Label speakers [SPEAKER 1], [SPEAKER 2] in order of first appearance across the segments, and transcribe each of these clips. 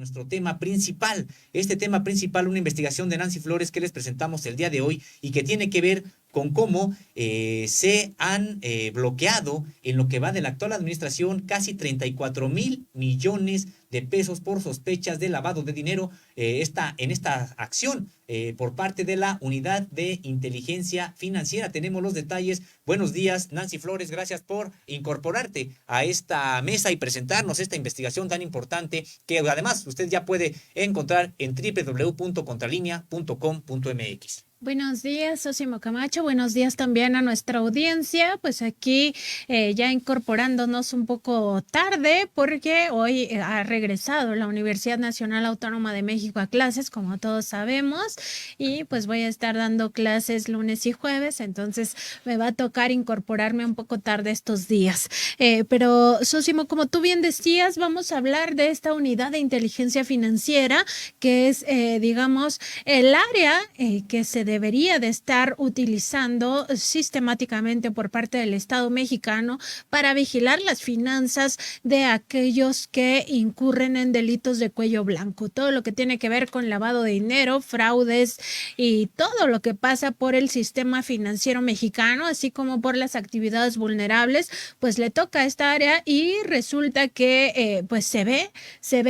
[SPEAKER 1] nuestro tema principal. Este tema principal, una investigación de Nancy Flores que les presentamos el día de hoy y que tiene que ver con cómo se han bloqueado en lo que va de la actual administración casi 34,000 millones de pesos por sospechas de lavado de dinero en esta acción por parte de la Unidad de Inteligencia Financiera. Tenemos los detalles. Buenos días, Nancy Flores, gracias por incorporarte a esta mesa y presentarnos esta investigación tan importante que además usted ya puede encontrar en www.contralinea.com.mx.
[SPEAKER 2] Buenos días, Sosimo Camacho. Buenos días también a nuestra audiencia. Pues aquí ya incorporándonos un poco tarde porque hoy ha regresado la Universidad Nacional Autónoma de México a clases, como todos sabemos, y pues voy a estar dando clases lunes y jueves, entonces me va a tocar incorporarme un poco tarde estos días. Pero Sosimo, como tú bien decías, vamos a hablar de esta unidad de inteligencia financiera que es, digamos, el área que se debería de estar utilizando sistemáticamente por parte del Estado mexicano para vigilar las finanzas de aquellos que incurren en delitos de cuello blanco. Todo lo que tiene que ver con lavado de dinero, fraudes y todo lo que pasa por el sistema financiero mexicano, así como por las actividades vulnerables, pues le toca a esta área y resulta que pues se ve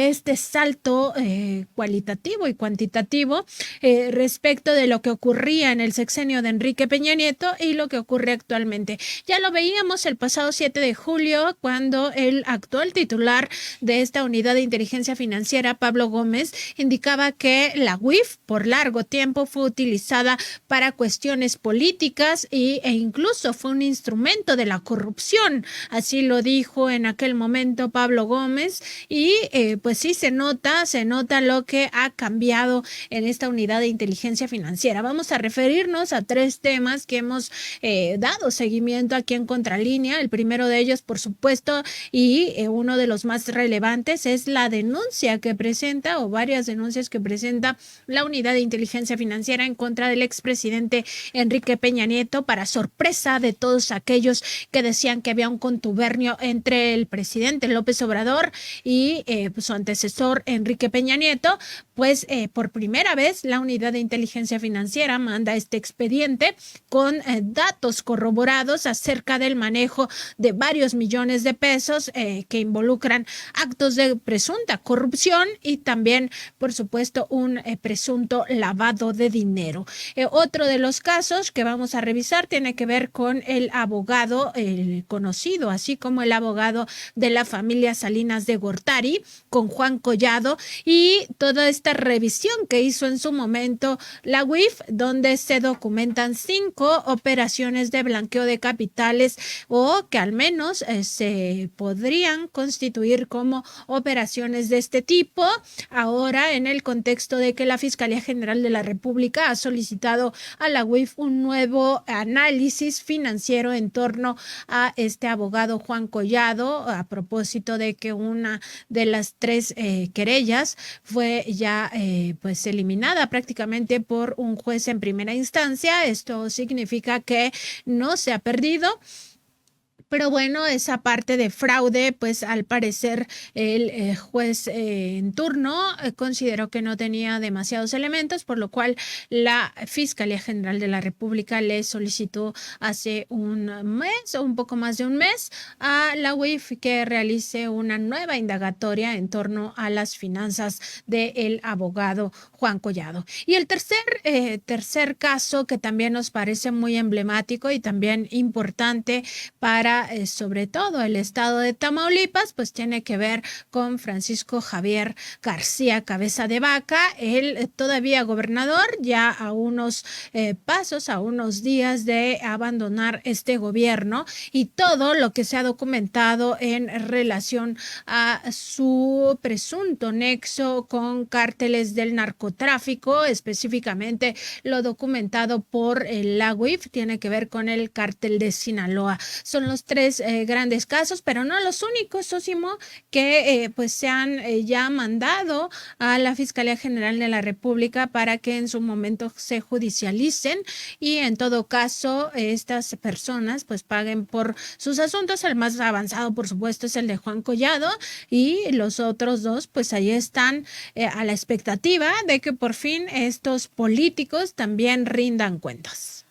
[SPEAKER 2] este salto cualitativo y cuantitativo respecto de lo que ocurría en el sexenio de Enrique Peña Nieto y lo que ocurre actualmente. Ya lo veíamos el pasado 7 de julio cuando el actual titular de esta unidad de inteligencia financiera, Pablo Gómez, indicaba que la UIF por largo tiempo fue utilizada para cuestiones políticas e incluso fue un instrumento de la corrupción. Así lo dijo en aquel momento Pablo Gómez y pues sí se nota lo que ha cambiado en esta unidad de inteligencia financiera. Vamos a referirnos a tres temas que hemos dado seguimiento aquí en Contralínea. El primero de ellos, por supuesto, y uno de los más relevantes es la denuncia que presenta o varias denuncias que presenta la unidad de inteligencia financiera en contra del expresidente Enrique Peña Nieto, para sorpresa de todos aquellos que decían que había un contubernio entre el presidente López Obrador y su antecesor Enrique Peña Nieto. Pues por primera vez la unidad de inteligencia financiera manda este expediente con datos corroborados acerca del manejo de varios millones de pesos que involucran actos de presunta corrupción y también, por supuesto, un presunto lavado de dinero. Otro de los casos que vamos a revisar tiene que ver con el abogado conocido, así como el abogado de la familia Salinas de Gortari, con Juan Collado, y toda esta revisión que hizo en su momento la UIF, donde se documentan 5 operaciones de blanqueo de capitales o que al menos se podrían constituir como operaciones de este tipo. Ahora, en el contexto de que la Fiscalía General de la República ha solicitado a la UIF un nuevo análisis financiero en torno a este abogado Juan Collado, a propósito de que una de las 3 querellas fue ya pues eliminada prácticamente por un juez en primera instancia. Esto significa que no se ha perdido. Pero bueno, esa parte de fraude, pues al parecer el juez en turno consideró que no tenía demasiados elementos, por lo cual la Fiscalía General de la República le solicitó hace un mes o un poco más de un mes a la UIF que realice una nueva indagatoria en torno a las finanzas del abogado Juan Collado. Y el tercer caso que también nos parece muy emblemático y también importante para sobre todo el estado de Tamaulipas, pues tiene que ver con Francisco Javier García Cabeza de Vaca, él todavía gobernador, ya a unos pasos, a unos días de abandonar este gobierno, y todo lo que se ha documentado en relación a su presunto nexo con cárteles del narcotráfico, específicamente lo documentado por la UIF, tiene que ver con el cártel de Sinaloa. Son los 3 tres grandes casos, pero no los únicos, Sósimo, que pues se han ya mandado a la Fiscalía General de la República para que en su momento se judicialicen y en todo caso estas personas pues paguen por sus asuntos. El más avanzado, por supuesto, es el de Juan Collado, y los otros dos pues ahí están a la expectativa de que por fin estos políticos también rindan cuentas.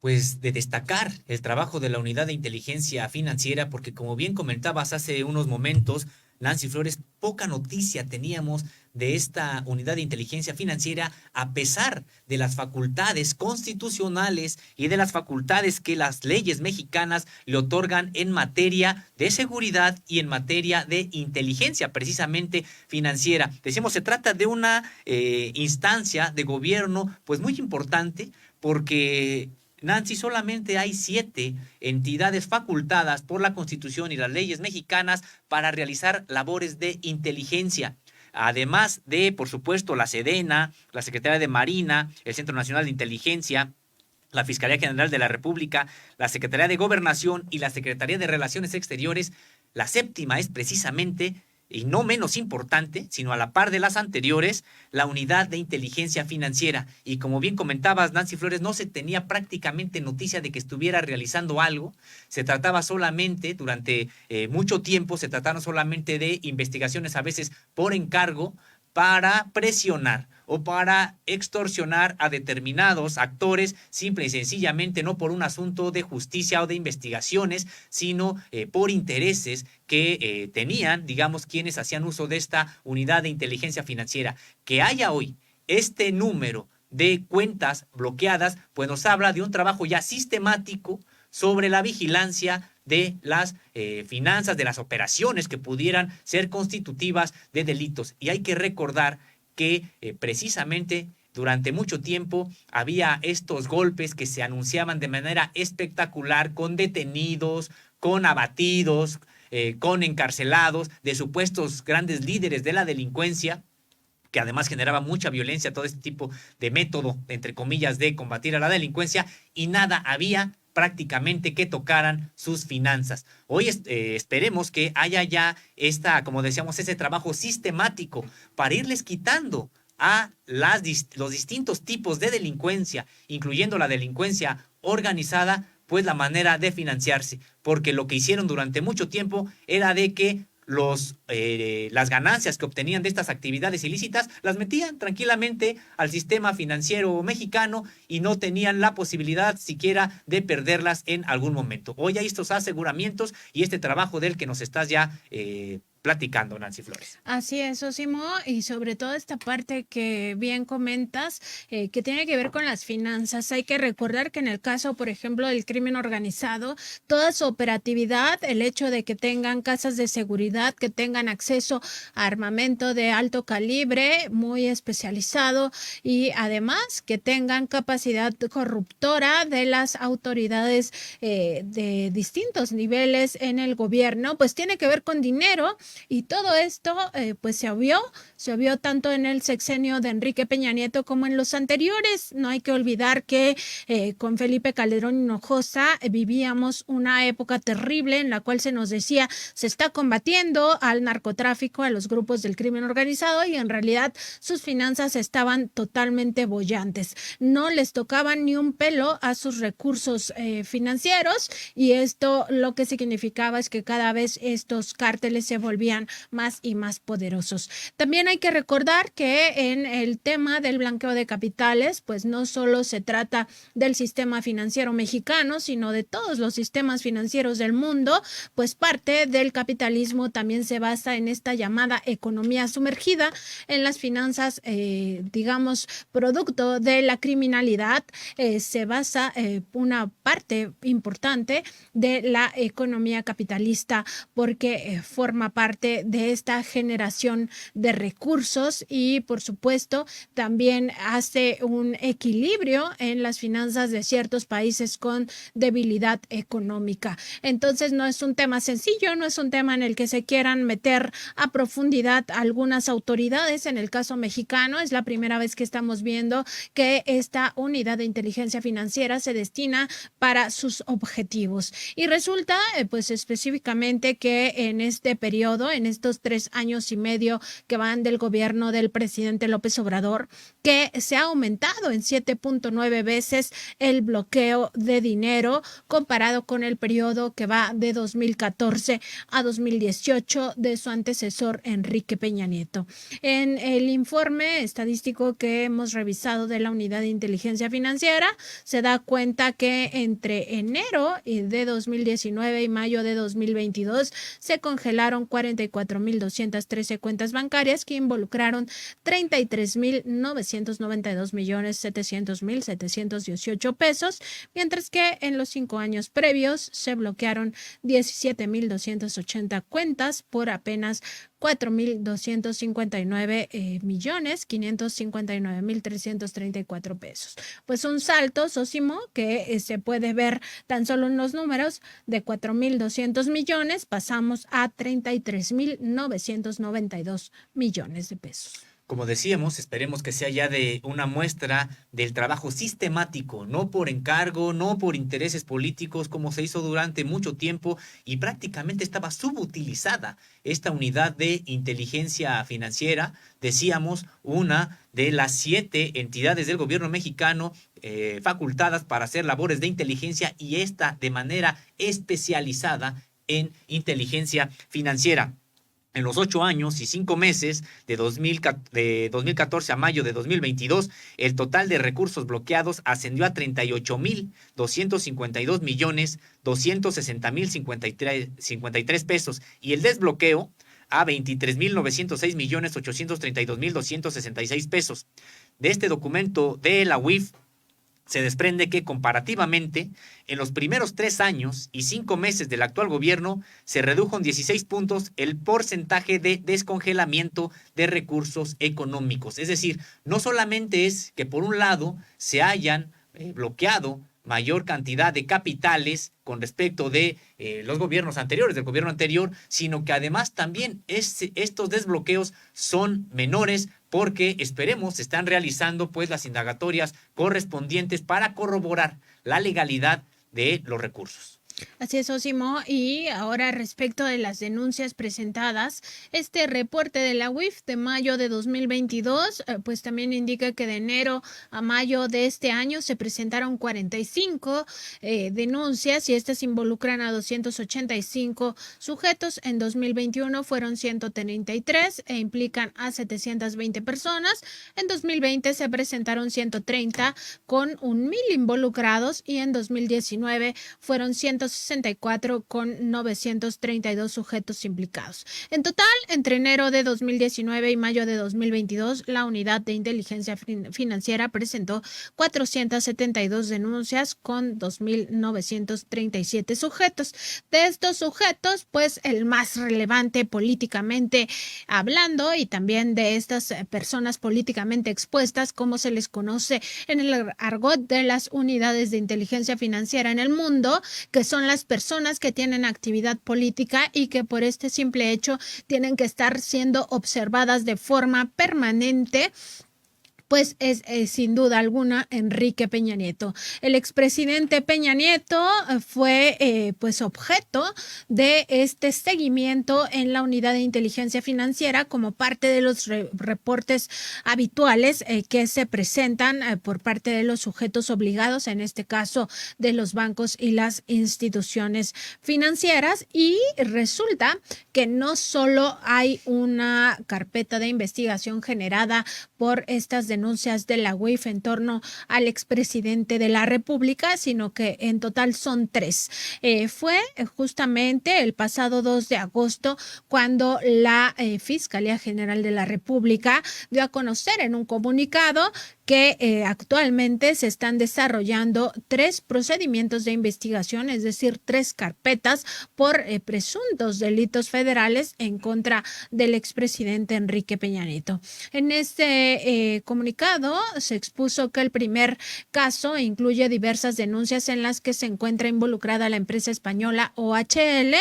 [SPEAKER 1] Pues de destacar el trabajo de la Unidad de Inteligencia Financiera, porque como bien comentabas hace unos momentos, Nancy Flores, poca noticia teníamos de esta Unidad de Inteligencia Financiera, a pesar de las facultades constitucionales y de las facultades que las leyes mexicanas le otorgan en materia de seguridad y en materia de inteligencia, precisamente financiera. Decimos, se trata de una instancia de gobierno pues muy importante, porque Nancy, solamente hay 7 entidades facultadas por la Constitución y las leyes mexicanas para realizar labores de inteligencia. Además de, por supuesto, la Sedena, la Secretaría de Marina, el Centro Nacional de Inteligencia, la Fiscalía General de la República, la Secretaría de Gobernación y la Secretaría de Relaciones Exteriores. La 7ª es precisamente, y no menos importante, sino a la par de las anteriores, la Unidad de Inteligencia Financiera. Y como bien comentabas, Nancy Flores, no se tenía prácticamente noticia de que estuviera realizando algo. Se trataba solamente, durante mucho tiempo, se trataron solamente de investigaciones a veces por encargo, para presionar o para extorsionar a determinados actores, simple y sencillamente no por un asunto de justicia o de investigaciones, sino por intereses que tenían, digamos, quienes hacían uso de esta Unidad de Inteligencia Financiera. Que haya hoy este número de cuentas bloqueadas, pues nos habla de un trabajo ya sistemático sobre la vigilancia de las finanzas, de las operaciones que pudieran ser constitutivas de delitos. Y hay que recordar que precisamente durante mucho tiempo había estos golpes que se anunciaban de manera espectacular, con detenidos, con abatidos, con encarcelados de supuestos grandes líderes de la delincuencia, que además generaba mucha violencia, todo este tipo de método, entre comillas, de combatir a la delincuencia, y nada había prácticamente que tocaran sus finanzas. Hoy esperemos que haya ya como decíamos, ese trabajo sistemático para irles quitando a los distintos tipos de delincuencia, incluyendo la delincuencia organizada, pues la manera de financiarse, porque lo que hicieron durante mucho tiempo era de que las ganancias que obtenían de estas actividades ilícitas las metían tranquilamente al sistema financiero mexicano y no tenían la posibilidad siquiera de perderlas en algún momento. Hoy hay estos aseguramientos y este trabajo del que nos estás ya platicando, Nancy Flores.
[SPEAKER 2] Así es, Osimo, y sobre todo esta parte que bien comentas, que tiene que ver con las finanzas. Hay que recordar que en el caso, por ejemplo, del crimen organizado, toda su operatividad, el hecho de que tengan casas de seguridad, que tengan acceso a armamento de alto calibre, muy especializado, y además que tengan capacidad corruptora de las autoridades de distintos niveles en el gobierno, pues tiene que ver con dinero. Y todo esto pues se obvió tanto en el sexenio de Enrique Peña Nieto como en los anteriores. No hay que olvidar que con Felipe Calderón Hinojosa vivíamos una época terrible en la cual se nos decía se está combatiendo al narcotráfico, a los grupos del crimen organizado, y en realidad sus finanzas estaban totalmente bollantes. No les tocaban ni un pelo a sus recursos financieros, y esto lo que significaba es que cada vez estos cárteles se volvían más y más poderosos. También hay que recordar que en el tema del blanqueo de capitales, pues no solo se trata del sistema financiero mexicano, sino de todos los sistemas financieros del mundo, pues parte del capitalismo también se basa en esta llamada economía sumergida, en las finanzas, digamos, producto de la criminalidad, se basa una parte importante de la economía capitalista, porque forma parte parte de esta generación de recursos y, por supuesto, también hace un equilibrio en las finanzas de ciertos países con debilidad económica. Entonces, no es un tema sencillo, no es un tema en el que se quieran meter a profundidad algunas autoridades. En el caso mexicano, es la primera vez que estamos viendo que esta unidad de inteligencia financiera se destina para sus objetivos. Y resulta, pues específicamente que en este periodo, en estos 3 años y medio que van del gobierno del presidente López Obrador, que se ha aumentado en 7.9 veces el bloqueo de dinero comparado con el periodo que va de 2014 a 2018 de su antecesor Enrique Peña Nieto. En el informe estadístico que hemos revisado de la Unidad de Inteligencia Financiera, se da cuenta que entre enero de 2019 y mayo de 2022 se congelaron 44.213 cuentas bancarias que involucraron 33.992.700.718 pesos, mientras que en los 5 años previos se bloquearon 17.280 cuentas por apenas 4.259.559.334 pesos. Pues un salto, Sósimo, que se puede ver tan solo en los números de 4.200 millones, pasamos a 33.992 millones de pesos.
[SPEAKER 1] Como decíamos, esperemos que sea ya de una muestra del trabajo sistemático, no por encargo, no por intereses políticos, como se hizo durante mucho tiempo y prácticamente estaba subutilizada esta unidad de inteligencia financiera. Decíamos, una de las 7 entidades del gobierno mexicano facultadas para hacer labores de inteligencia y esta de manera especializada en inteligencia financiera. En los 8 años y 5 meses de 2014 a mayo de 2022, el total de recursos bloqueados ascendió a 38.252.260.053 pesos y el desbloqueo a 23.906.832.266 pesos. De este documento de la UIF se desprende que comparativamente, en los primeros 3 años y 5 meses del actual gobierno, se redujo en 16 puntos el porcentaje de descongelamiento de recursos económicos. Es decir, no solamente es que por un lado se hayan bloqueado mayor cantidad de capitales con respecto de los gobiernos anteriores, del gobierno anterior, sino que además también estos desbloqueos son menores porque esperemos se están realizando pues las indagatorias correspondientes para corroborar la legalidad de los recursos.
[SPEAKER 2] Así es, Sósimo. Y ahora respecto de las denuncias presentadas, este reporte de la UIF de mayo de 2022, pues también indica que de enero a mayo de este año se presentaron 45 denuncias y estas involucran a 285 sujetos. En 2021 fueron 133 e implican a 720 personas. En 2020 se presentaron 130 con 1,000 involucrados y en 2019 fueron 164 con 932 sujetos implicados. En total, entre enero de 2019 y mayo de 2022, la Unidad de Inteligencia Financiera presentó 472 denuncias con 2.937 sujetos. De estos sujetos, pues el más relevante políticamente hablando y también de estas personas políticamente expuestas, como se les conoce en el argot de las unidades de inteligencia financiera en el mundo, que son las personas que tienen actividad política y que por este simple hecho tienen que estar siendo observadas de forma permanente, pues es sin duda alguna Enrique Peña Nieto. El expresidente Peña Nieto fue pues objeto de este seguimiento en la Unidad de Inteligencia Financiera como parte de los reportes habituales que se presentan por parte de los sujetos obligados, en este caso de los bancos y las instituciones financieras. Y resulta que no solo hay una carpeta de investigación generada por estas denuncias denuncias de la UIF en torno al expresidente de la República, sino que en total son 3. Fue justamente el pasado 2 de agosto cuando la Fiscalía General de la República dio a conocer en un comunicado que actualmente se están desarrollando 3 procedimientos de investigación, es decir, 3 carpetas por presuntos delitos federales en contra del expresidente Enrique Peña Nieto. En este comunicado se expuso que el primer caso incluye diversas denuncias en las que se encuentra involucrada la empresa española OHL,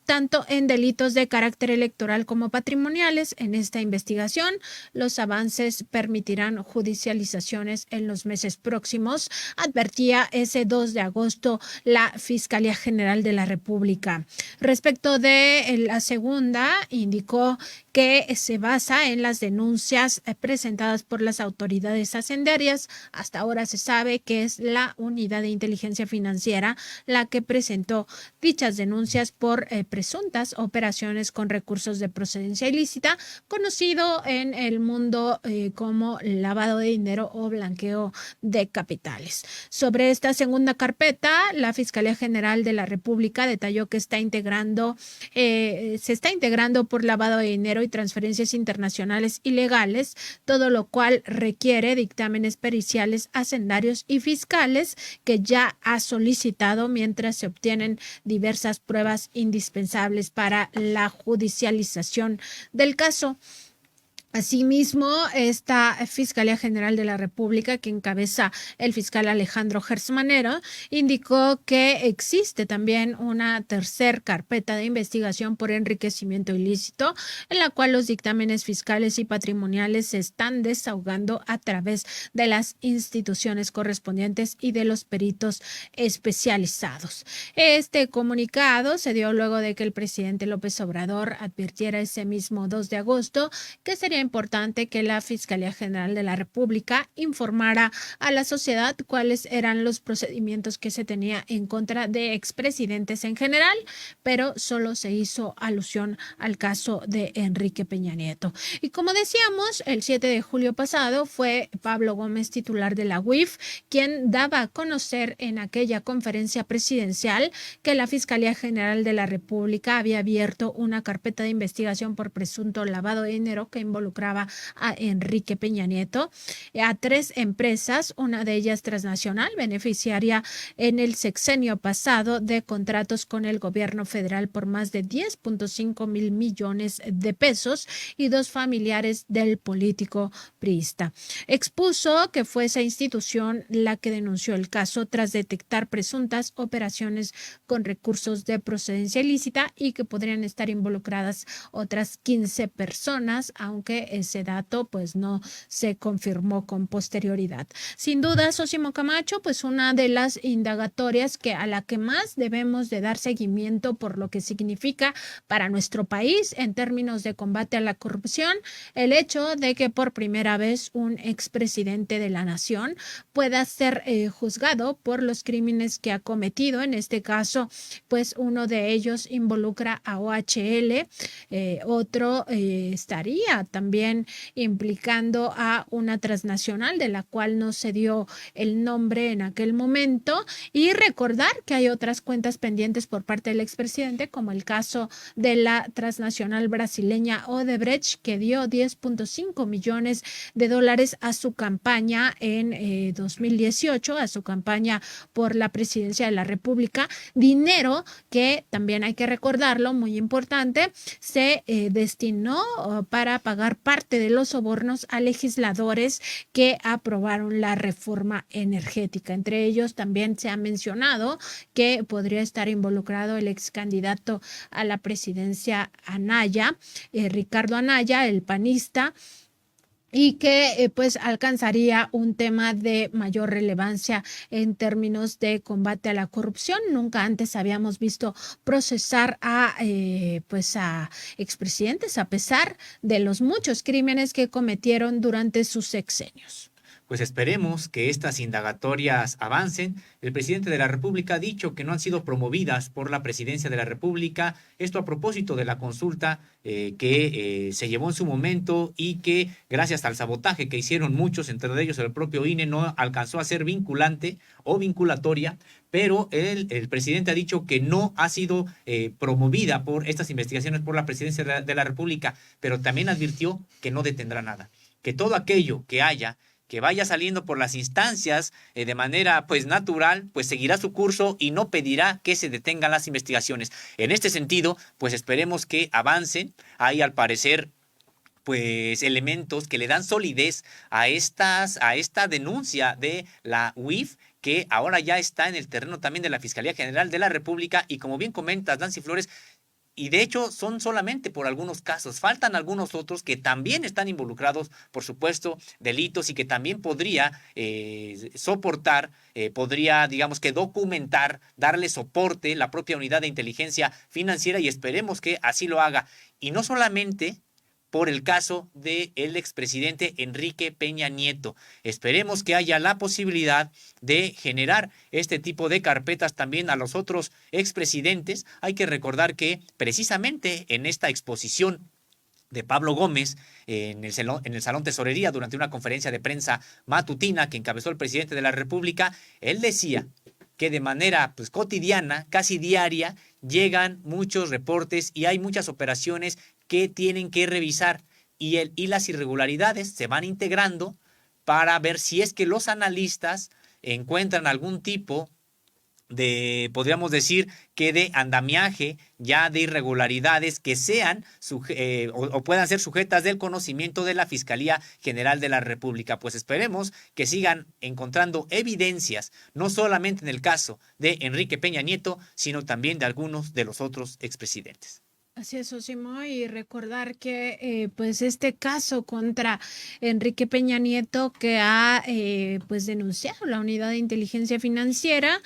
[SPEAKER 2] tanto en delitos de carácter electoral como patrimoniales. En esta investigación, los avances permitirán judicializaciones en los meses próximos, advertía ese 2 de agosto la Fiscalía General de la República. Respecto de la segunda, indicó que se basa en las denuncias presentadas por las autoridades hacendarias. Hasta ahora se sabe que es la Unidad de Inteligencia Financiera la que presentó dichas denuncias por presuntas operaciones con recursos de procedencia ilícita, conocido en el mundo como lavado de dinero o blanqueo de capitales. Sobre esta segunda carpeta, la Fiscalía General de la República detalló que se está integrando por lavado de dinero y transferencias internacionales ilegales, todo lo cual requiere dictámenes periciales, hacendarios y fiscales que ya ha solicitado mientras se obtienen diversas pruebas indispensables para la judicialización del caso. Asimismo, esta Fiscalía General de la República, que encabeza el fiscal Alejandro Gertz Manero, indicó que existe también una tercer carpeta de investigación por enriquecimiento ilícito, en la cual los dictámenes fiscales y patrimoniales se están desahogando a través de las instituciones correspondientes y de los peritos especializados. Este comunicado se dio luego de que el presidente López Obrador advirtiera ese mismo 2 de agosto que sería importante que la Fiscalía General de la República informara a la sociedad cuáles eran los procedimientos que se tenía en contra de expresidentes en general, pero solo se hizo alusión al caso de Enrique Peña Nieto. Y como decíamos, el 7 de julio pasado fue Pablo Gómez, titular de la UIF, quien daba a conocer en aquella conferencia presidencial que la Fiscalía General de la República había abierto una carpeta de investigación por presunto lavado de dinero que involucraba a Enrique Peña Nieto, a 3 empresas, una de ellas transnacional, beneficiaria en el sexenio pasado de contratos con el gobierno federal por más de 10.5 mil millones de pesos, y 2 familiares del político priista. Expuso que fue esa institución la que denunció el caso tras detectar presuntas operaciones con recursos de procedencia ilícita y que podrían estar involucradas otras 15 personas, aunque ese dato pues no se confirmó con posterioridad. Sin duda, Sósimo Camacho, pues una de las indagatorias a la que más debemos de dar seguimiento por lo que significa para nuestro país en términos de combate a la corrupción, el hecho de que por primera vez un expresidente de la nación pueda ser juzgado por los crímenes que ha cometido. En este caso, pues uno de ellos involucra a OHL, otro estaría también implicando a una transnacional de la cual no se dio el nombre en aquel momento, y recordar que hay otras cuentas pendientes por parte del expresidente, como el caso de la transnacional brasileña Odebrecht, que dio 10.5 millones de dólares a su campaña en 2018, a su campaña por la presidencia de la República, dinero que también hay que recordarlo, muy importante, se destinó para pagar parte de los sobornos a legisladores que aprobaron la reforma energética. Entre ellos también se ha mencionado que podría estar involucrado el ex candidato a la presidencia Anaya, Ricardo Anaya, el panista, y que pues alcanzaría un tema de mayor relevancia en términos de combate a la corrupción. Nunca antes habíamos visto procesar a expresidentes a pesar de los muchos crímenes que cometieron durante sus sexenios.
[SPEAKER 1] Pues esperemos que estas indagatorias avancen. El presidente de la República ha dicho que no han sido promovidas por la presidencia de la República. Esto a propósito de la consulta que se llevó en su momento y que gracias al sabotaje que hicieron muchos, entre ellos el propio INE, no alcanzó a ser vinculante o vinculatoria, pero el presidente ha dicho que no ha sido promovida por estas investigaciones por la presidencia de la República, pero también advirtió que no detendrá nada, que todo aquello que vaya saliendo por las instancias de manera pues natural, pues seguirá su curso y no pedirá que se detengan las investigaciones. En este sentido, pues esperemos que avancen. Hay al parecer pues elementos que le dan solidez a esta denuncia de la UIF, que ahora ya está en el terreno también de la Fiscalía General de la República, y como bien comentas, Nancy Flores, y de hecho son solamente por algunos casos, faltan algunos otros que también están involucrados, por supuesto, delitos, y que también podría soportar, podría, digamos que documentar, darle soporte la propia unidad de inteligencia financiera, y esperemos que así lo haga. Y no solamente por el caso del expresidente Enrique Peña Nieto. Esperemos que haya la posibilidad de generar este tipo de carpetas también a los otros expresidentes. Hay que recordar que precisamente en esta exposición de Pablo Gómez en el Salón Tesorería durante una conferencia de prensa matutina que encabezó el presidente de la República, él decía que de manera pues cotidiana, casi diaria, llegan muchos reportes y hay muchas operaciones que tienen que revisar, y las irregularidades se van integrando para ver si es que los analistas encuentran algún tipo de, podríamos decir, que de andamiaje, ya de irregularidades que sean o puedan ser sujetas del conocimiento de la Fiscalía General de la República. Pues esperemos que sigan encontrando evidencias, no solamente en el caso de Enrique Peña Nieto, sino también de algunos de los otros expresidentes.
[SPEAKER 2] Así es, Osimo, y recordar que pues este caso contra Enrique Peña Nieto que ha pues denunciado la Unidad de Inteligencia Financiera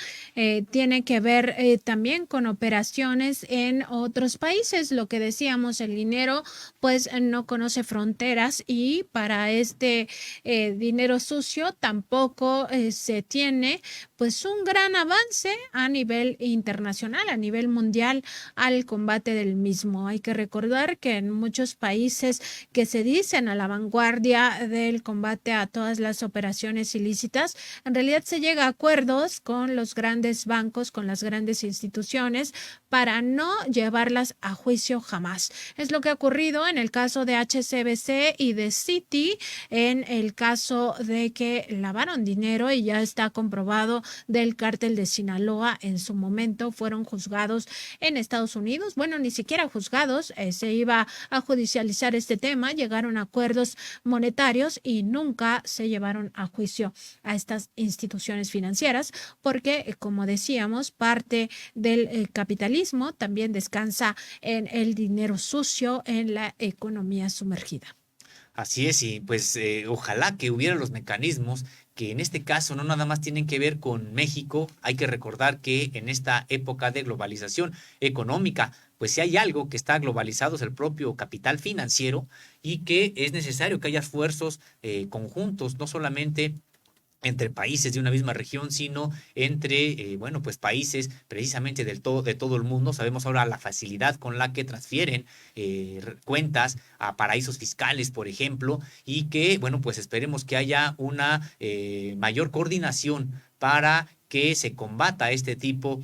[SPEAKER 2] tiene que ver también con operaciones en otros países. Lo que decíamos, el dinero pues no conoce fronteras, y para este dinero sucio tampoco se tiene pues un gran avance a nivel internacional, a nivel mundial, al combate del mismo. Hay que recordar que en muchos países que se dicen a la vanguardia del combate a todas las operaciones ilícitas, en realidad se llega a acuerdos con los grandes bancos, con las grandes instituciones, para no llevarlas a juicio jamás. Es lo que ha ocurrido en el caso de HSBC y de Citi, en el caso de que lavaron dinero, y ya está comprobado, del cártel de Sinaloa. En su momento fueron juzgados en Estados Unidos, bueno, ni siquiera juzgados, se iba a judicializar este tema, llegaron a acuerdos monetarios y nunca se llevaron a juicio a estas instituciones financieras, porque, como decíamos, parte del capitalismo también descansa en el dinero sucio, en la economía sumergida.
[SPEAKER 1] Así es, y pues ojalá que hubiera los mecanismos que en este caso no nada más tienen que ver con México. Hay que recordar que en esta época de globalización económica, pues si hay algo que está globalizado es el propio capital financiero, y que es necesario que haya esfuerzos conjuntos, no solamente entre países de una misma región, sino entre, bueno, pues países precisamente de todo el mundo. Sabemos ahora la facilidad con la que transfieren cuentas a paraísos fiscales, por ejemplo, y que, bueno, pues esperemos que haya una mayor coordinación para que se combata este tipo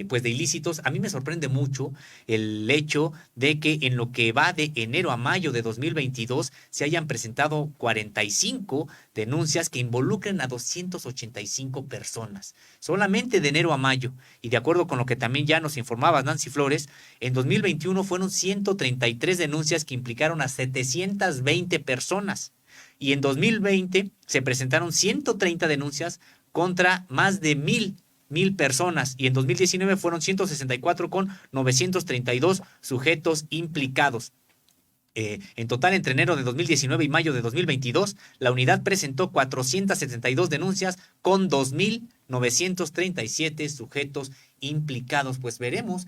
[SPEAKER 1] pues de ilícitos. A mí me sorprende mucho el hecho de que en lo que va de enero a mayo de 2022 se hayan presentado 45 denuncias que involucren a 285 personas, solamente de enero a mayo. Y de acuerdo con lo que también ya nos informaba Nancy Flores, en 2021 fueron 133 denuncias que implicaron a 720 personas. Y en 2020 se presentaron 130 denuncias contra más de mil personas, y en 2019 fueron 164 con 932 sujetos implicados. En total, entre enero de 2019 y mayo de 2022, la unidad presentó 472 denuncias con 2,000 937 sujetos implicados. Pues veremos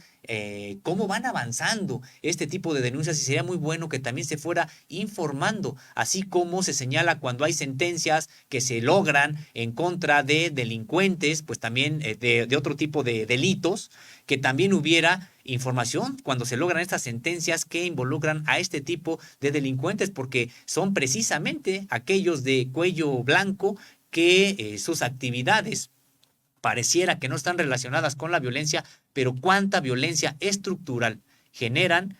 [SPEAKER 1] cómo van avanzando este tipo de denuncias y sería muy bueno que también se fuera informando, así como se señala cuando hay sentencias que se logran en contra de delincuentes, pues también de otro tipo de delitos, que también hubiera información cuando se logran estas sentencias que involucran a este tipo de delincuentes, porque son precisamente aquellos de cuello blanco que sus actividades pareciera que no están relacionadas con la violencia, pero cuánta violencia estructural generan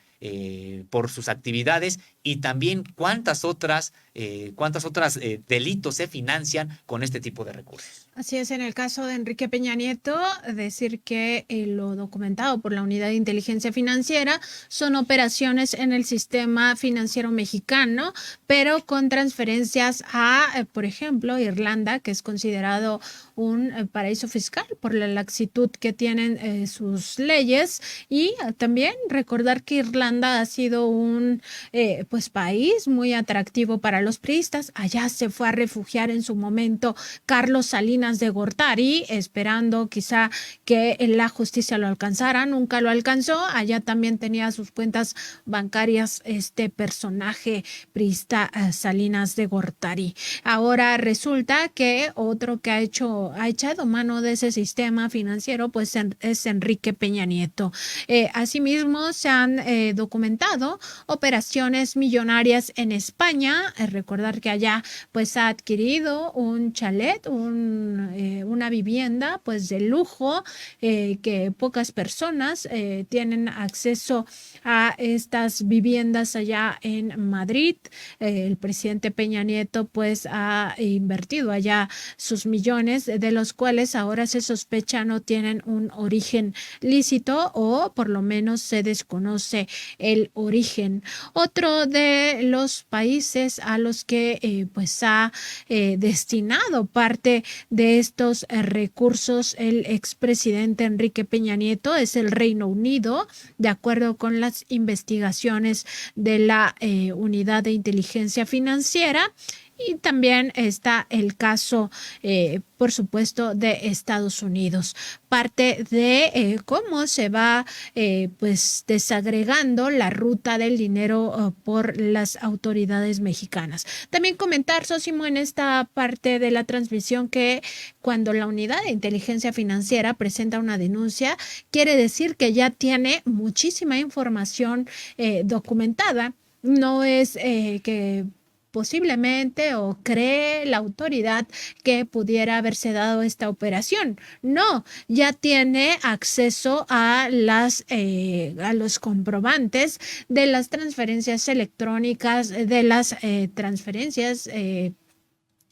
[SPEAKER 1] por sus actividades y también cuántas otras delitos se financian con este tipo de recursos.
[SPEAKER 2] Así es, en el caso de Enrique Peña Nieto, decir que lo documentado por la Unidad de Inteligencia Financiera son operaciones en el sistema financiero mexicano, pero con transferencias a, por ejemplo, Irlanda, que es considerado un paraíso fiscal por la laxitud que tienen sus leyes, y también recordar que Irlanda ha sido un pues país muy atractivo para los priistas. Allá se fue a refugiar en su momento Carlos Salinas de Gortari, esperando quizá que la justicia lo alcanzara. Nunca lo alcanzó. Allá también tenía sus cuentas bancarias este personaje priista Salinas de Gortari. Ahora resulta que otro que ha echado mano de ese sistema financiero pues es Enrique Peña Nieto. Asimismo se han documentado operaciones millonarias en España. Recordar que allá pues ha adquirido un chalet, una vivienda pues de lujo, que pocas personas tienen acceso a estas viviendas allá en Madrid. El presidente Peña Nieto pues ha invertido allá sus millones, de los cuales ahora se sospecha no tienen un origen lícito o por lo menos se desconoce el origen. Otro de los países a los que pues ha destinado parte de estos recursos el expresidente Enrique Peña Nieto es el Reino Unido, de acuerdo con las investigaciones de la Unidad de Inteligencia Financiera. Y también está el caso, por supuesto, de Estados Unidos. Parte de cómo se va pues desagregando la ruta del dinero por las autoridades mexicanas. También comentar, Sósimo, en esta parte de la transmisión que cuando la Unidad de Inteligencia Financiera presenta una denuncia, quiere decir que ya tiene muchísima información documentada. No es que posiblemente o cree la autoridad que pudiera haberse dado esta operación. No, ya tiene acceso a los comprobantes de las transferencias electrónicas, de las transferencias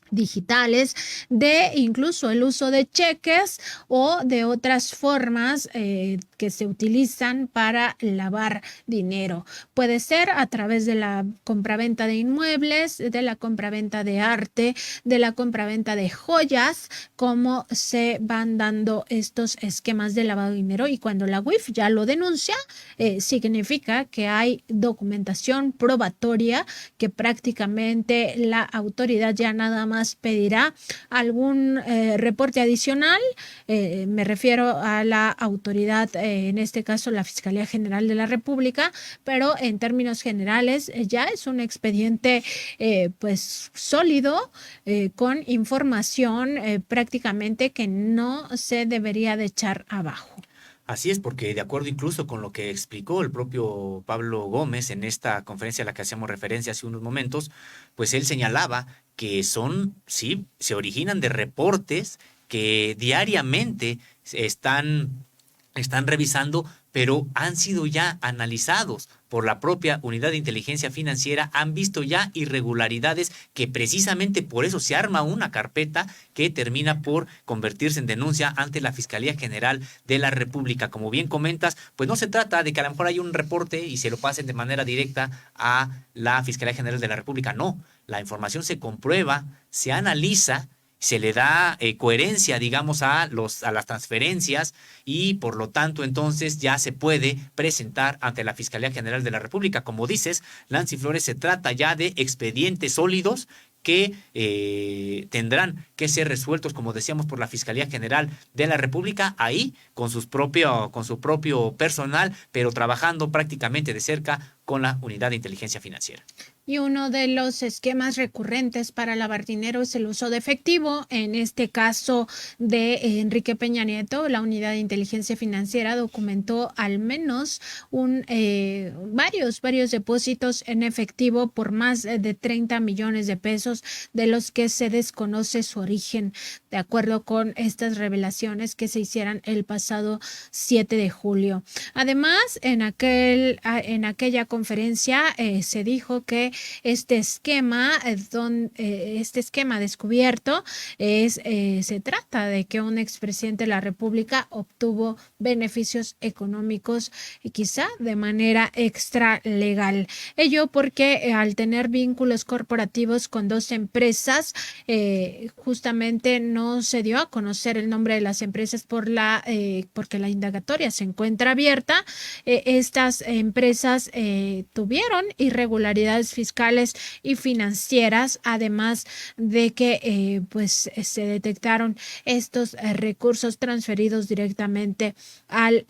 [SPEAKER 2] digitales, de incluso el uso de cheques o de otras formas que se utilizan para lavar dinero. Puede ser a través de la compraventa de inmuebles, de la compraventa de arte, de la compraventa de joyas, cómo se van dando estos esquemas de lavado de dinero, y cuando la UIF ya lo denuncia, significa que hay documentación probatoria, que prácticamente la autoridad ya nada más pedirá algún reporte adicional. Me refiero a la autoridad, en este caso la Fiscalía General de la República, pero en términos generales ya es un expediente pues sólido, con información prácticamente que no se debería de echar abajo.
[SPEAKER 1] Así es, porque de acuerdo incluso con lo que explicó el propio Pablo Gómez en esta conferencia a la que hacíamos referencia hace unos momentos, pues él señalaba que sí, se originan de reportes que diariamente están revisando, pero han sido ya analizados por la propia Unidad de Inteligencia Financiera, han visto ya irregularidades que precisamente por eso se arma una carpeta que termina por convertirse en denuncia ante la Fiscalía General de la República. Como bien comentas, pues no se trata de que a lo mejor haya un reporte y se lo pasen de manera directa a la Fiscalía General de la República. No, la información se comprueba, se analiza, se le da coherencia, digamos, a las transferencias y por lo tanto entonces ya se puede presentar ante la Fiscalía General de la República. Como dices, Nancy Flores, se trata ya de expedientes sólidos que tendrán que ser resueltos, como decíamos, por la Fiscalía General de la República, ahí con su propio personal, pero trabajando prácticamente de cerca con la Unidad de Inteligencia Financiera.
[SPEAKER 2] Y uno de los esquemas recurrentes para lavar dinero es el uso de efectivo. En este caso de Enrique Peña Nieto, la Unidad de Inteligencia Financiera documentó al menos varios depósitos en efectivo por más de 30 millones de pesos, de los que se desconoce su origen, de acuerdo con estas revelaciones que se hicieron el pasado 7 de julio. Además, en aquella conferencia se dijo que este esquema descubierto se trata de que un expresidente de la República obtuvo beneficios económicos quizá de manera extralegal. Ello porque al tener vínculos corporativos con dos empresas, justamente no se dio a conocer el nombre de las empresas porque la indagatoria se encuentra abierta. Estas empresas tuvieron irregularidades fiscales y financieras, además de que se detectaron estos recursos transferidos directamente al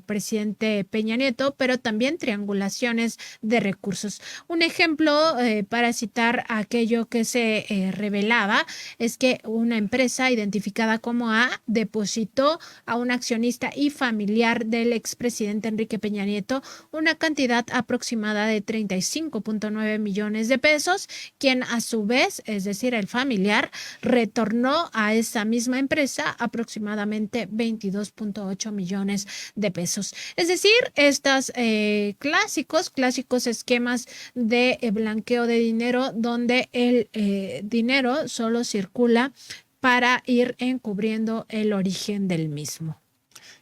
[SPEAKER 2] presidente Peña Nieto, pero también triangulaciones de recursos. Un ejemplo para citar aquello que se revelaba es que una empresa identificada como A depositó a un accionista y familiar del expresidente Enrique Peña Nieto una cantidad aproximada de 35.9 millones de pesos, quien a su vez, es decir, el familiar, retornó a esa misma empresa aproximadamente 22.8 millones de pesos. Es decir, estos clásicos esquemas de blanqueo de dinero, donde el dinero solo circula para ir encubriendo el origen del mismo.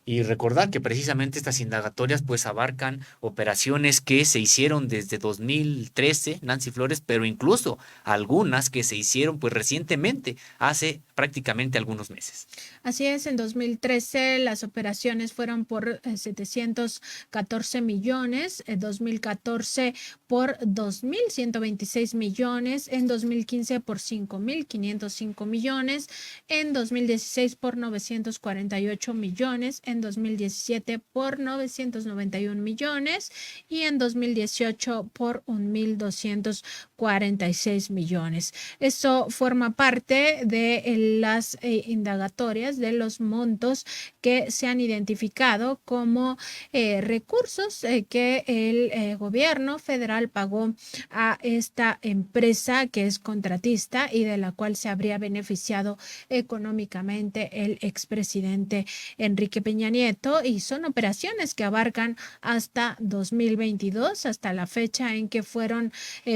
[SPEAKER 1] Y recordar que precisamente estas indagatorias pues abarcan operaciones que se hicieron desde 2013, Nancy Flores, pero incluso algunas que se hicieron pues recientemente, hace prácticamente algunos meses.
[SPEAKER 2] Así es, en 2013 las operaciones fueron por 714 millones, en 2014 por 2.126 millones, en 2015 por 5.505 millones, en 2016 por 948 millones, en 2017 por 991 millones y en 2018 por 1.246 millones. Eso forma parte de las indagatorias de los montos que se han identificado como recursos que el gobierno federal pagó a esta empresa que es contratista y de la cual se habría beneficiado económicamente el expresidente Enrique Peña Nieto, y son operaciones que abarcan hasta 2022, hasta la fecha en que fueron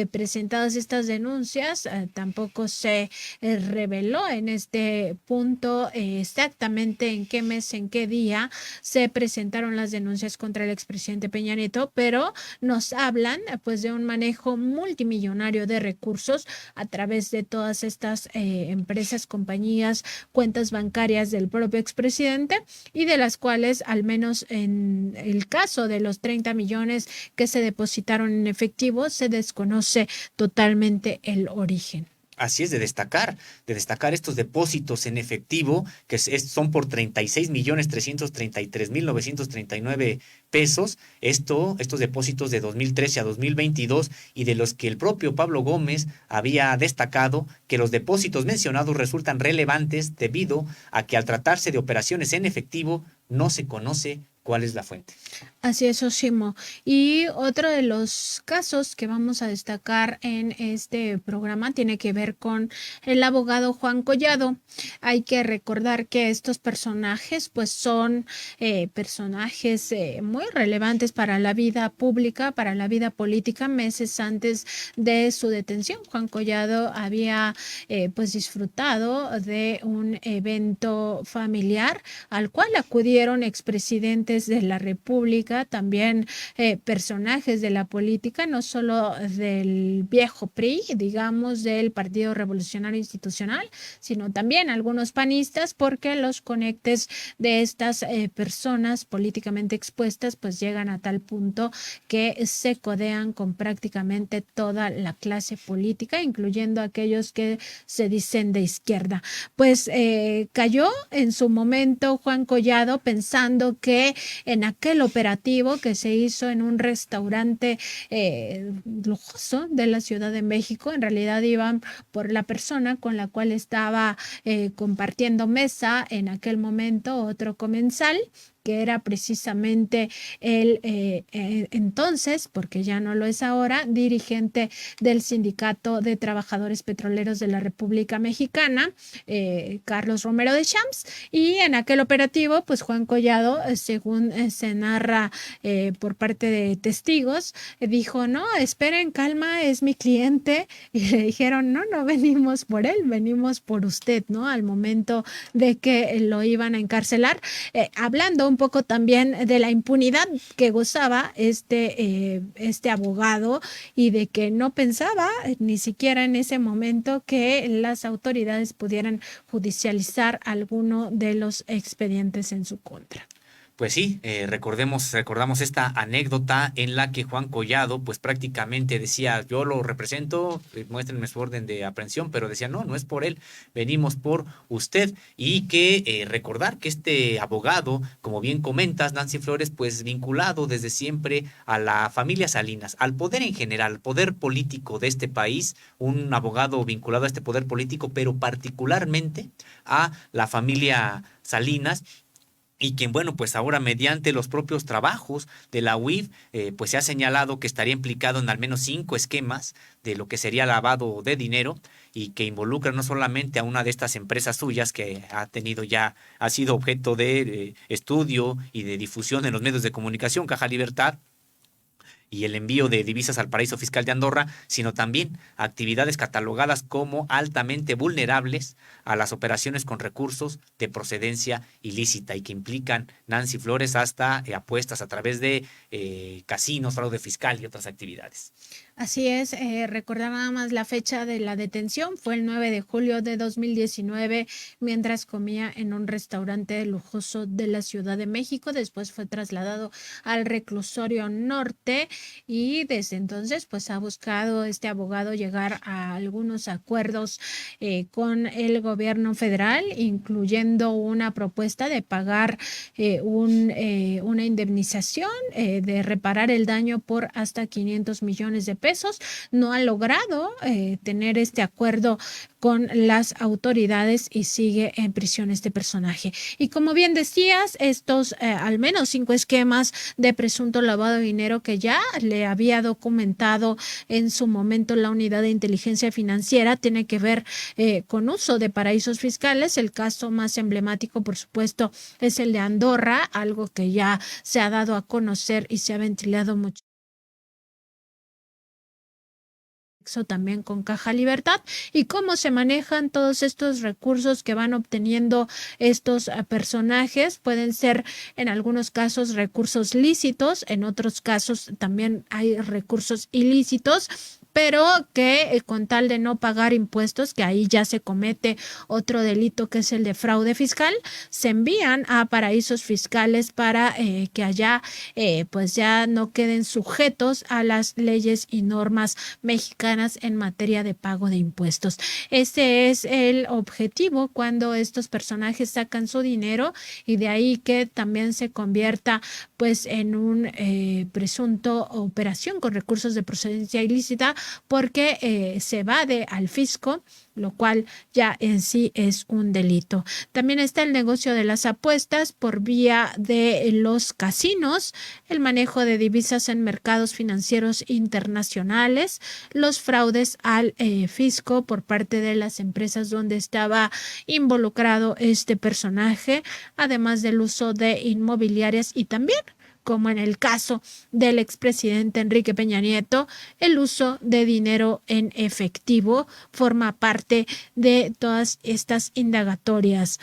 [SPEAKER 2] presentadas estas denuncias. Tampoco se reveló en este punto exactamente en qué mes, en qué día se presentaron las denuncias contra el expresidente Peña Nieto, pero nos hablan pues de un manejo multimillonario de recursos a través de todas estas empresas, compañías, cuentas bancarias del propio expresidente, y de las cuales, al menos en el caso de los 30 millones que se depositaron en efectivo, se desconoce totalmente el origen.
[SPEAKER 1] Así es, de destacar estos depósitos en efectivo, que son por 36.333.939 pesos, estos depósitos de 2013 a 2022, y de los que el propio Pablo Gómez había destacado que los depósitos mencionados resultan relevantes debido a que al tratarse de operaciones en efectivo no se conoce cuál es la fuente.
[SPEAKER 2] Así es, Oshimo. Y otro de los casos que vamos a destacar en este programa tiene que ver con el abogado Juan Collado. Hay que recordar que estos personajes pues son personajes muy relevantes para la vida pública, para la vida política. Meses antes de su detención, Juan Collado había pues disfrutado de un evento familiar al cual acudieron expresidentes expresidentes de la República, también personajes de la política, no solo del viejo PRI, digamos, del Partido Revolucionario Institucional, sino también algunos panistas, porque los conectes de estas personas políticamente expuestas pues llegan a tal punto que se codean con prácticamente toda la clase política, incluyendo aquellos que se dicen de izquierda. Pues cayó en su momento Juan Collado pensando que en aquel operativo que se hizo en un restaurante lujoso de la Ciudad de México, en realidad iban por la persona con la cual estaba compartiendo mesa en aquel momento, otro comensal, que era precisamente el entonces, porque ya no lo es ahora, dirigente del Sindicato de Trabajadores Petroleros de la República Mexicana, Carlos Romero de Champs, y en aquel operativo, pues Juan Collado, según se narra por parte de testigos, dijo, no, esperen, calma, es mi cliente, y le dijeron, no venimos por él, venimos por usted, ¿no? Al momento de que lo iban a encarcelar, hablando un poco también de la impunidad que gozaba este abogado y de que no pensaba ni siquiera en ese momento que las autoridades pudieran judicializar alguno de los expedientes en su contra.
[SPEAKER 1] Pues sí, recordamos esta anécdota en la que Juan Collado pues prácticamente decía, yo lo represento, muéstrenme su orden de aprehensión, pero decía, no es por él, venimos por usted. Y que recordar que este abogado, como bien comentas, Nancy Flores, pues vinculado desde siempre a la familia Salinas, al poder en general, al poder político de este país, un abogado vinculado a este poder político, pero particularmente a la familia Salinas, y quien, bueno, pues ahora mediante los propios trabajos de la UIF, pues se ha señalado que estaría implicado en al menos 5 esquemas de lo que sería lavado de dinero y que involucra no solamente a una de estas empresas suyas que ha sido objeto de estudio y de difusión en los medios de comunicación, Caja Libertad, y el envío de divisas al paraíso fiscal de Andorra, sino también actividades catalogadas como altamente vulnerables a las operaciones con recursos de procedencia ilícita y que implican, Nancy Flores, hasta apuestas a través de casinos, fraude fiscal y otras actividades.
[SPEAKER 2] Así es, recordar nada más la fecha de la detención, fue el 9 de julio de 2019, mientras comía en un restaurante lujoso de la Ciudad de México. Después fue trasladado al reclusorio norte y desde entonces pues ha buscado este abogado llegar a algunos acuerdos con el gobierno federal, incluyendo una propuesta de pagar una indemnización, de reparar el daño por hasta 500 millones de pesos. No ha logrado tener este acuerdo con las autoridades y sigue en prisión este personaje. Y como bien decías, estos al menos 5 esquemas de presunto lavado de dinero que ya le había documentado en su momento la Unidad de Inteligencia Financiera tiene que ver con uso de paraísos fiscales. El caso más emblemático, por supuesto, es el de Andorra, algo que ya se ha dado a conocer y se ha ventilado mucho también con Caja Libertad, y cómo se manejan todos estos recursos que van obteniendo estos personajes. Pueden ser en algunos casos recursos lícitos, en otros casos también hay recursos ilícitos, pero que con tal de no pagar impuestos, que ahí ya se comete otro delito que es el de fraude fiscal, se envían a paraísos fiscales para que allá pues ya no queden sujetos a las leyes y normas mexicanas en materia de pago de impuestos. Ese es el objetivo cuando estos personajes sacan su dinero, y de ahí que también se convierta pues en un presunto operación con recursos de procedencia ilícita, porque se evade al fisco, lo cual ya en sí es un delito. También está el negocio de las apuestas por vía de los casinos, el manejo de divisas en mercados financieros internacionales, los fraudes al fisco por parte de las empresas donde estaba involucrado este personaje, además del uso de inmobiliarias y también, como en el caso del expresidente Enrique Peña Nieto, el uso de dinero en efectivo forma parte de todas estas indagatorias.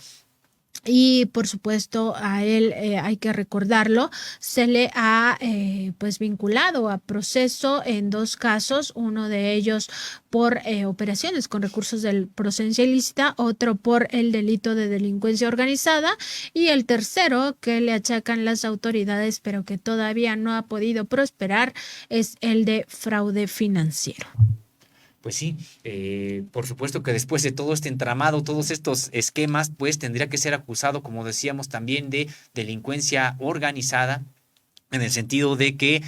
[SPEAKER 2] Y por supuesto a él, hay que recordarlo, se le ha pues vinculado a proceso en 2 casos, uno de ellos por operaciones con recursos de procedencia ilícita, otro por el delito de delincuencia organizada, y el tercero que le achacan las autoridades pero que todavía no ha podido prosperar es el de fraude financiero.
[SPEAKER 1] Pues sí, por supuesto que después de todo este entramado, todos estos esquemas, pues tendría que ser acusado, como decíamos, también de delincuencia organizada, en el sentido de que,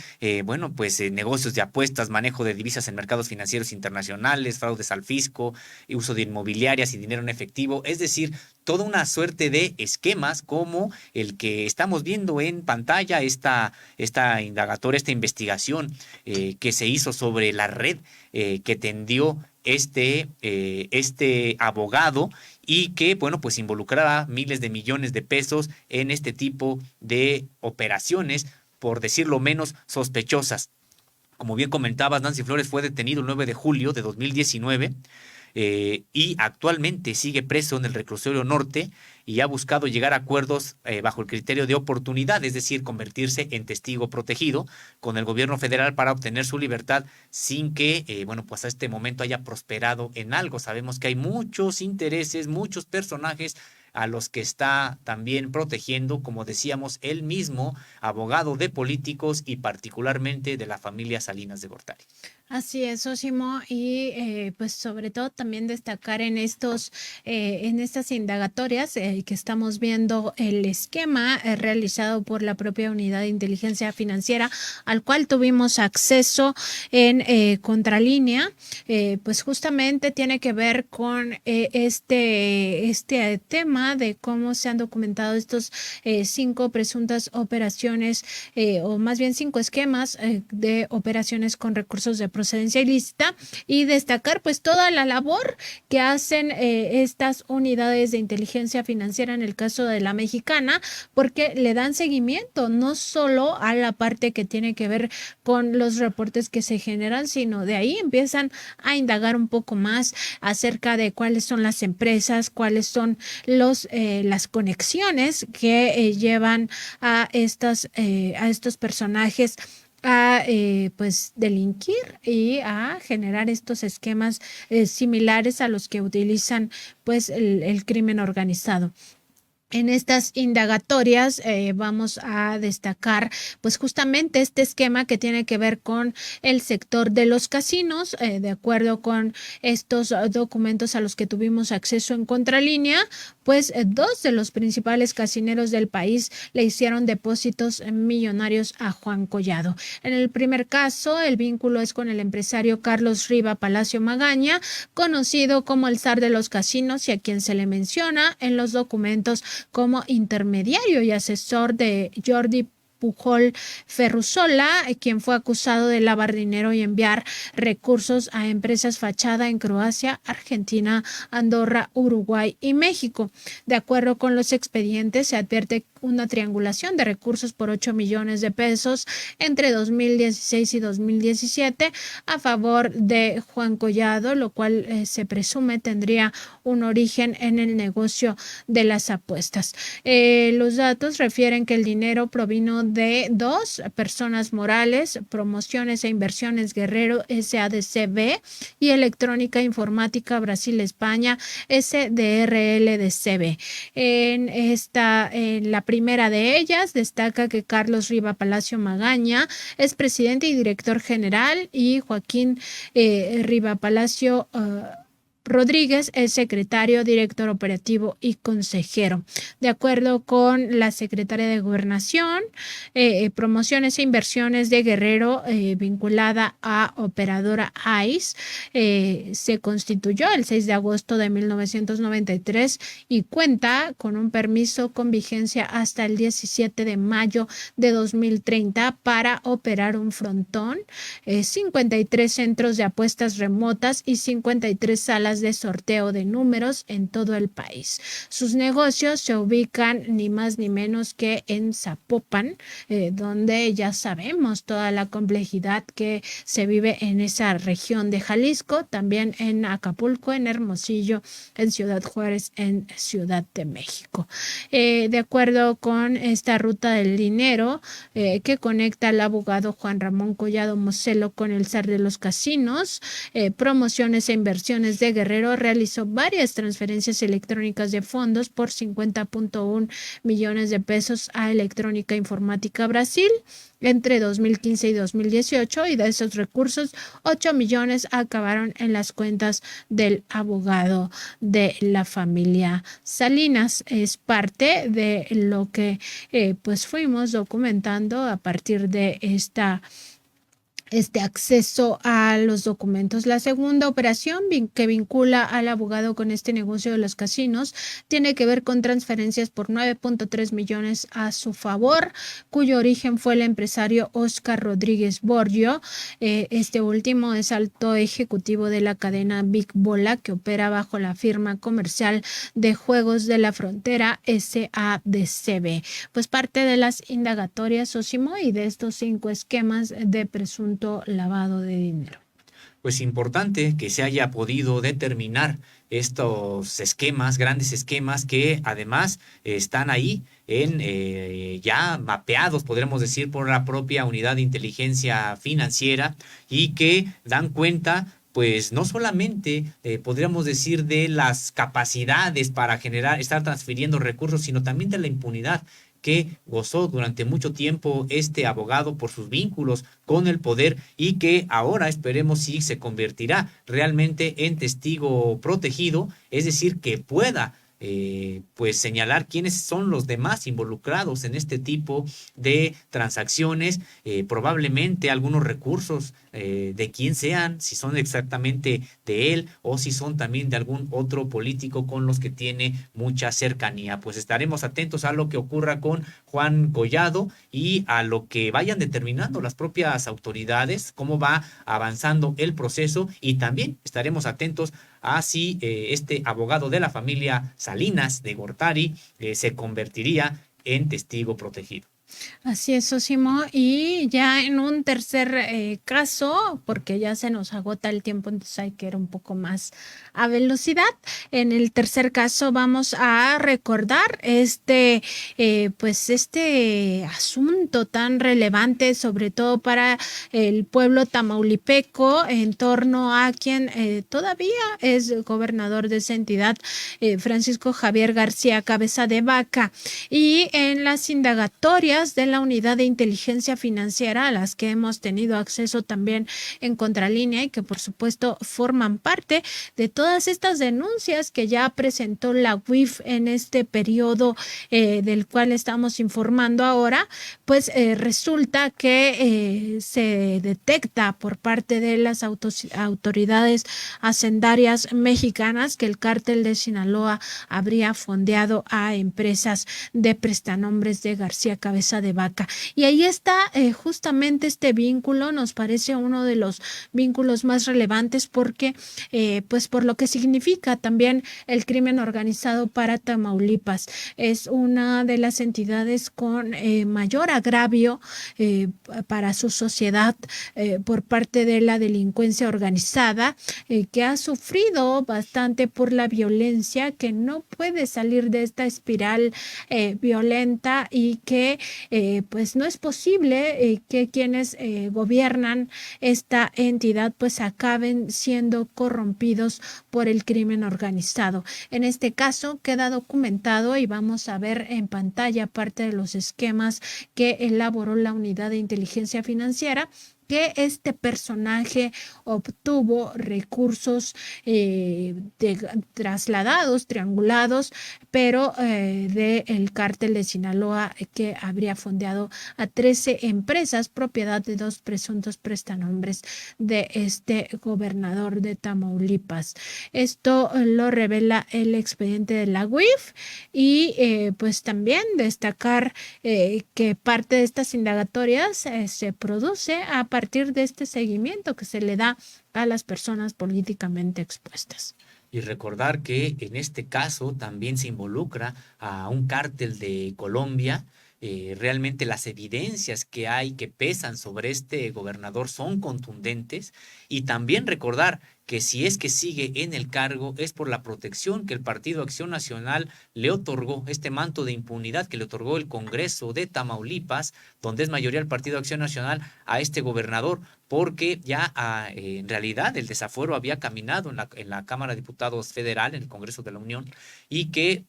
[SPEAKER 1] bueno, pues negocios de apuestas, manejo de divisas en mercados financieros internacionales, fraudes al fisco, uso de inmobiliarias y dinero en efectivo, es decir, toda una suerte de esquemas como el que estamos viendo en pantalla, esta indagatoria, esta investigación que se hizo sobre la red que tendió este abogado y que, bueno, pues involucraba miles de millones de pesos en este tipo de operaciones, por decirlo menos, sospechosas. Como bien comentabas, Nancy Flores fue detenido el 9 de julio de 2019 y actualmente sigue preso en el reclusorio norte y ha buscado llegar a acuerdos bajo el criterio de oportunidad, es decir, convertirse en testigo protegido con el gobierno federal para obtener su libertad sin que, bueno, pues a este momento haya prosperado en algo. Sabemos que hay muchos intereses, muchos personajes a los que está también protegiendo, como decíamos, él mismo, abogado de políticos y particularmente de la familia Salinas de Gortari.
[SPEAKER 2] Así es, Osimo, y pues sobre todo también destacar en en estas indagatorias que estamos viendo el esquema realizado por la propia Unidad de Inteligencia Financiera, al cual tuvimos acceso en Contralínea, pues justamente tiene que ver con este tema de cómo se han documentado estos 5 presuntas operaciones, o más bien 5 esquemas de operaciones con recursos de procedencia ilícita, y destacar pues toda la labor que hacen estas unidades de inteligencia financiera en el caso de la mexicana, porque le dan seguimiento no solo a la parte que tiene que ver con los reportes que se generan, sino de ahí empiezan a indagar un poco más acerca de cuáles son las empresas, cuáles son las conexiones que llevan a estos personajes a pues delinquir y a generar estos esquemas similares a los que utilizan pues el crimen organizado. En estas indagatorias vamos a destacar pues justamente este esquema que tiene que ver con el sector de los casinos, de acuerdo con estos documentos a los que tuvimos acceso en Contralínea, pues 2 de los principales casineros del país le hicieron depósitos millonarios a Juan Collado. En el primer caso, el vínculo es con el empresario Carlos Riva Palacio Magaña, conocido como el zar de los casinos y a quien se le menciona en los documentos como intermediario y asesor de Jordi Pujol Ferrusola, quien fue acusado de lavar dinero y enviar recursos a empresas fachada en Croacia, Argentina, Andorra, Uruguay y México. De acuerdo con los expedientes, se advierte una triangulación de recursos por 8 millones de pesos entre 2016 y 2017 a favor de Juan Collado, lo cual se presume tendría un origen en el negocio de las apuestas. Los datos refieren que el dinero provino de 2 personas morales, Promociones e Inversiones Guerrero SADCB y Electrónica Informática Brasil-España SDRLDCB. En la primera de ellas destaca que Carlos Riva Palacio Magaña es presidente y director general y Joaquín Riva Palacio Rodríguez es secretario, director operativo y consejero. De acuerdo con la secretaria de Gobernación, Promociones e Inversiones de Guerrero, vinculada a operadora ICE, se constituyó el 6 de agosto de 1993 y cuenta con un permiso con vigencia hasta el 17 de mayo de 2030 para operar un frontón, 53 centros de apuestas remotas y 53 salas de sorteo de números en todo el país. Sus negocios se ubican ni más ni menos que en Zapopan, donde ya sabemos toda la complejidad que se vive en esa región de Jalisco, también en Acapulco, en Hermosillo, en Ciudad Juárez, en Ciudad de México. De acuerdo con esta ruta del dinero que conecta al abogado Juan Ramón Collado Moselo con el zar de los casinos, promociones e inversiones de Guerrero, realizó varias transferencias electrónicas de fondos por 50.1 millones de pesos a Electrónica Informática Brasil entre 2015 y 2018, y de esos recursos 8 millones acabaron en las cuentas del abogado de la familia Salinas. Es parte de lo que pues fuimos documentando a partir de este acceso a los documentos. La segunda operación que vincula al abogado con este negocio de los casinos tiene que ver con transferencias por 9.3 millones a su favor, cuyo origen fue el empresario Oscar Rodríguez Borgio. Este último es alto ejecutivo de la cadena Big Bola, que opera bajo la firma comercial de Juegos de la Frontera SADCB. Pues parte de las indagatorias, Osimo, y de estos 5 esquemas de presunto lavado de dinero.
[SPEAKER 1] Pues importante que se haya podido determinar estos esquemas, grandes esquemas que además están ahí ya mapeados, podremos decir, por la propia unidad de inteligencia financiera y que dan cuenta pues no solamente podríamos decir de las capacidades para estar transfiriendo recursos, sino también de la impunidad que gozó durante mucho tiempo este abogado por sus vínculos con el poder y que ahora esperemos si se convertirá realmente en testigo protegido, es decir, que pueda pues señalar quiénes son los demás involucrados en este tipo de transacciones, probablemente algunos recursos de quién sean, si son exactamente de él o si son también de algún otro político con los que tiene mucha cercanía. Pues estaremos atentos a lo que ocurra con Juan Collado y a lo que vayan determinando las propias autoridades, cómo va avanzando el proceso, y también estaremos atentos a si este abogado de la familia Salinas de Gortari se convertiría en testigo protegido.
[SPEAKER 2] Así es, Osimo. Y ya en un tercer caso, porque ya se nos agota el tiempo, entonces hay que ir un poco más a velocidad. En el tercer caso vamos a recordar pues este asunto tan relevante, sobre todo para el pueblo tamaulipeco, en torno a quien todavía es gobernador de esa entidad, Francisco Javier García Cabeza de Vaca. Y en las indagatorias de la unidad de inteligencia financiera, a las que hemos tenido acceso también en Contralínea y que por supuesto forman parte de todas estas denuncias que ya presentó la UIF en este periodo del cual estamos informando ahora, pues resulta que se detecta por parte de las autoridades hacendarias mexicanas que el cártel de Sinaloa habría fondeado a empresas de prestanombres de García Cabeza de Vaca. Y ahí está justamente este vínculo, nos parece uno de los vínculos más relevantes porque pues por lo que significa también el crimen organizado para Tamaulipas. Es una de las entidades con mayor agravio para su sociedad por parte de la delincuencia organizada, que ha sufrido bastante por la violencia, que no puede salir de esta espiral violenta y que pues no es posible que quienes gobiernan esta entidad pues acaben siendo corrompidos por el crimen organizado. En este caso queda documentado y vamos a ver en pantalla parte de los esquemas que elaboró la unidad de inteligencia financiera, que este personaje obtuvo recursos trasladados, triangulados, pero del cártel de Sinaloa, que habría fondeado a 13 empresas, propiedad de 2 presuntos prestanombres de este gobernador de Tamaulipas. Esto lo revela el expediente de la UIF y pues también destacar que parte de estas indagatorias se produce a partir de este seguimiento que se le da a las personas políticamente expuestas.
[SPEAKER 1] Y recordar que en este caso también se involucra a un cártel de Colombia. Realmente las evidencias que hay que pesan sobre este gobernador son contundentes. Y también recordar que si es que sigue en el cargo es por la protección que el Partido Acción Nacional le otorgó, este manto de impunidad que le otorgó el Congreso de Tamaulipas, donde es mayoría el Partido Acción Nacional, a este gobernador, porque ya en realidad el desafuero había caminado en la Cámara de Diputados Federal, en el Congreso de la Unión, y que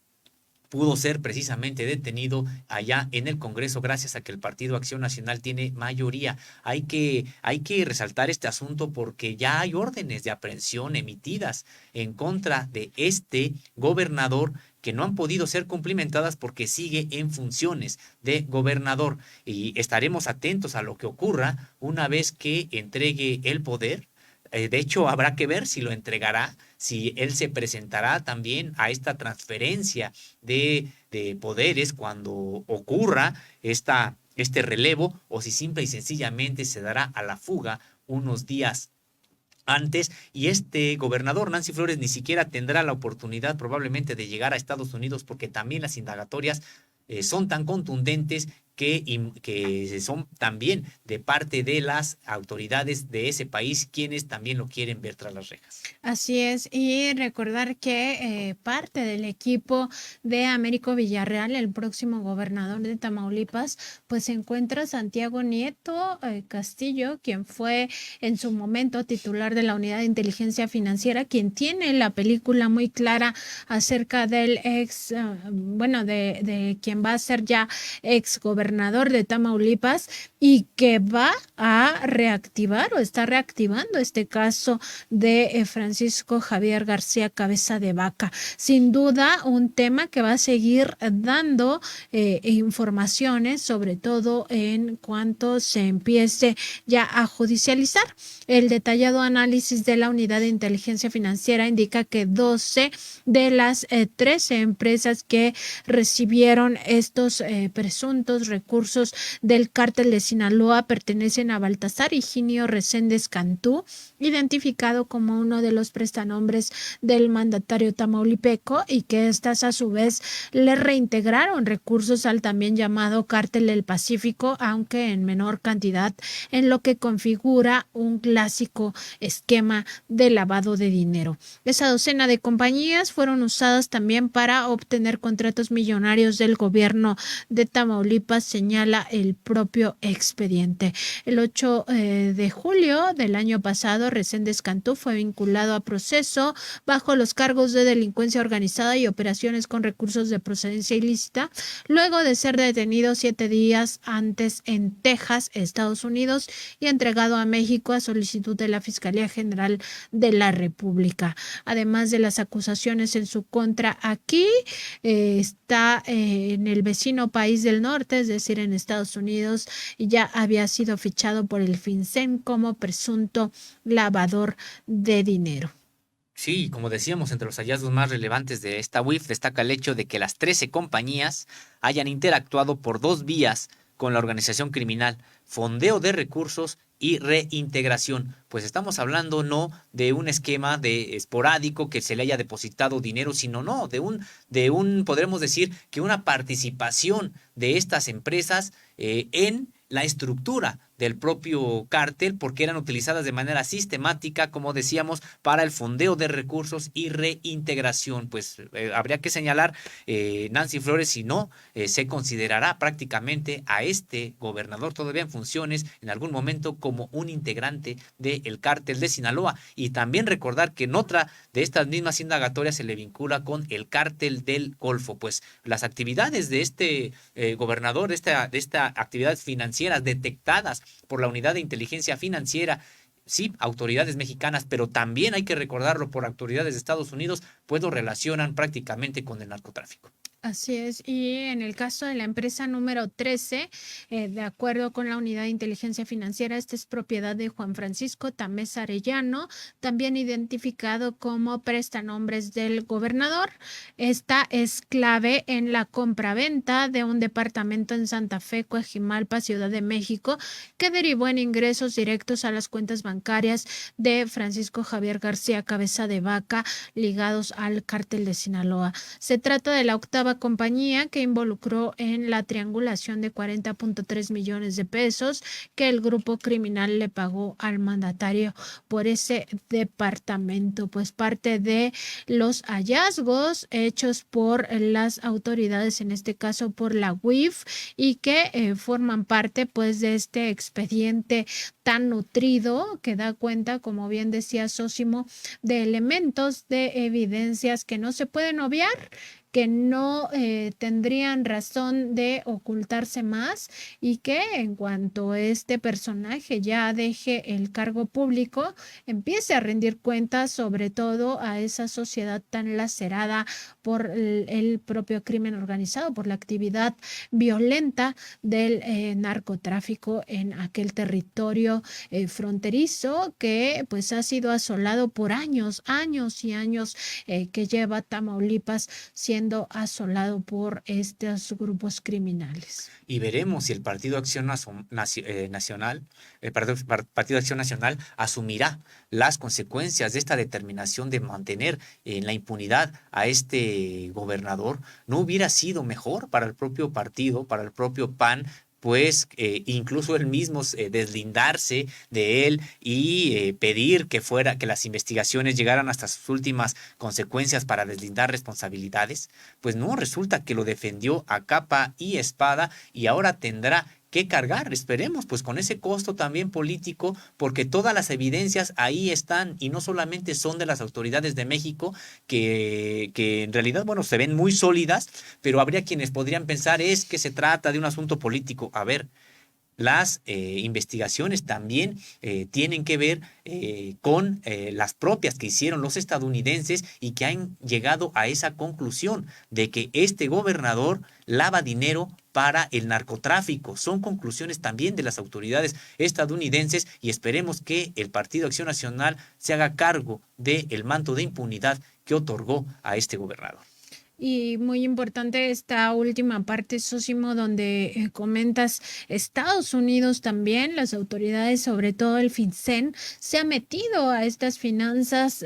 [SPEAKER 1] pudo ser precisamente detenido allá en el Congreso gracias a que el Partido Acción Nacional tiene mayoría. Hay que resaltar este asunto porque ya hay órdenes de aprehensión emitidas en contra de este gobernador que no han podido ser cumplimentadas porque sigue en funciones de gobernador. Y estaremos atentos a lo que ocurra una vez que entregue el poder. De hecho, habrá que ver si lo entregará, si él se presentará también a esta transferencia de poderes cuando ocurra este relevo, o si simple y sencillamente se dará a la fuga unos días antes, y este gobernador Nancy Flores ni siquiera tendrá la oportunidad probablemente de llegar a Estados Unidos, porque también las indagatorias son tan contundentes que son también de parte de las autoridades de ese país quienes también lo quieren ver tras las rejas.
[SPEAKER 2] Así es, y recordar que parte del equipo de Américo Villarreal, el próximo gobernador de Tamaulipas, pues se encuentra Santiago Nieto Castillo, quien fue en su momento titular de la Unidad de Inteligencia Financiera, quien tiene la película muy clara acerca del de quien va a ser ya ex gobernador de Tamaulipas y que va a reactivar o está reactivando este caso de Francisco Javier García Cabeza de Vaca. Sin duda, un tema que va a seguir dando informaciones, sobre todo en cuanto se empiece ya a judicializar. El detallado análisis de la Unidad de Inteligencia Financiera indica que 12 de las 13 empresas que recibieron estos presuntos recursos del cártel de Sinaloa pertenecen a Baltasar Higinio Reséndez Cantú, identificado como uno de los prestanombres del mandatario tamaulipeco, y que estas a su vez le reintegraron recursos al también llamado Cártel del Pacífico, aunque en menor cantidad, en lo que configura un clásico esquema de lavado de dinero. Esa docena de compañías fueron usadas también para obtener contratos millonarios del gobierno de Tamaulipas, señala el propio expediente. El 8 de julio del año pasado, Reséndez Cantú fue vinculado a proceso bajo los cargos de delincuencia organizada y operaciones con recursos de procedencia ilícita, luego de ser detenido 7 días antes en Texas, Estados Unidos, y entregado a México a solicitud de la Fiscalía General de la República. Además de las acusaciones en su contra aquí, está en el vecino país del norte, es decir, en Estados Unidos, y ya había sido fichado por el FinCEN como presunto lavador de dinero.
[SPEAKER 1] Sí, como decíamos, entre los hallazgos más relevantes de esta UIF destaca el hecho de que las 13 compañías hayan interactuado por 2 vías con la organización criminal: fondeo de recursos y reintegración. Pues estamos hablando no de un esquema de esporádico que se le haya depositado dinero, sino no, podremos decir que una participación de estas empresas en la estructura del propio cártel, porque eran utilizadas de manera sistemática, como decíamos, para el fondeo de recursos y reintegración. Pues habría que señalar, Nancy Flores, si no, se considerará prácticamente a este gobernador todavía en funciones en algún momento como un integrante del cártel de Sinaloa. Y también recordar que en otra de estas mismas indagatorias se le vincula con el cártel del Golfo. Pues las actividades de este gobernador, de esta actividades financieras detectadas por la Unidad de Inteligencia Financiera, sí, autoridades mexicanas, pero también hay que recordarlo por autoridades de Estados Unidos, pues lo relacionan prácticamente con el narcotráfico.
[SPEAKER 2] Así es, y en el caso de la empresa número 13, de acuerdo con la Unidad de Inteligencia Financiera, esta es propiedad de Juan Francisco Tamés Arellano, también identificado como prestanombres del gobernador. Esta es clave en la compraventa de un departamento en Santa Fe, Coajimalpa, Ciudad de México, que derivó en ingresos directos a las cuentas bancarias de Francisco Javier García Cabeza de Vaca, ligados al cártel de Sinaloa. Se trata de la octava compañía que involucró en la triangulación de 40.3 millones de pesos que el grupo criminal le pagó al mandatario por ese departamento. Pues parte de los hallazgos hechos por las autoridades, en este caso por la UIF, y que forman parte pues de este expediente tan nutrido que da cuenta, como bien decía Sósimo, de elementos, de evidencias que no se pueden obviar, que no tendrían razón de ocultarse más, y que en cuanto este personaje ya deje el cargo público, empiece a rendir cuentas, sobre todo a esa sociedad tan lacerada por el propio crimen organizado, por la actividad violenta del narcotráfico en aquel territorio fronterizo que pues ha sido asolado por años, años y años, que lleva Tamaulipas siendo asolado por estos grupos criminales.
[SPEAKER 1] Y veremos si el Partido Acción Nacional, Partido Acción Nacional asumirá las consecuencias de esta determinación de mantener en la impunidad a este gobernador. ¿No hubiera sido mejor para el propio partido, para el propio PAN, pues incluso él mismo deslindarse de él y pedir que las investigaciones llegaran hasta sus últimas consecuencias para deslindar responsabilidades? Pues no, resulta que lo defendió a capa y espada y ahora tendrá que cargar, esperemos, pues con ese costo también político, porque todas las evidencias ahí están y no solamente son de las autoridades de México, que en realidad, bueno, se ven muy sólidas, pero habría quienes podrían pensar es que se trata de un asunto político. A ver, las investigaciones también tienen que ver con las propias que hicieron los estadounidenses y que han llegado a esa conclusión de que este gobernador lava dinero para el narcotráfico. Son conclusiones también de las autoridades estadounidenses y esperemos que el Partido Acción Nacional se haga cargo del manto de impunidad que otorgó a este gobernador.
[SPEAKER 2] Y muy importante esta última parte, Sósimo, donde comentas Estados Unidos también, las autoridades, sobre todo el FinCEN, se ha metido a estas finanzas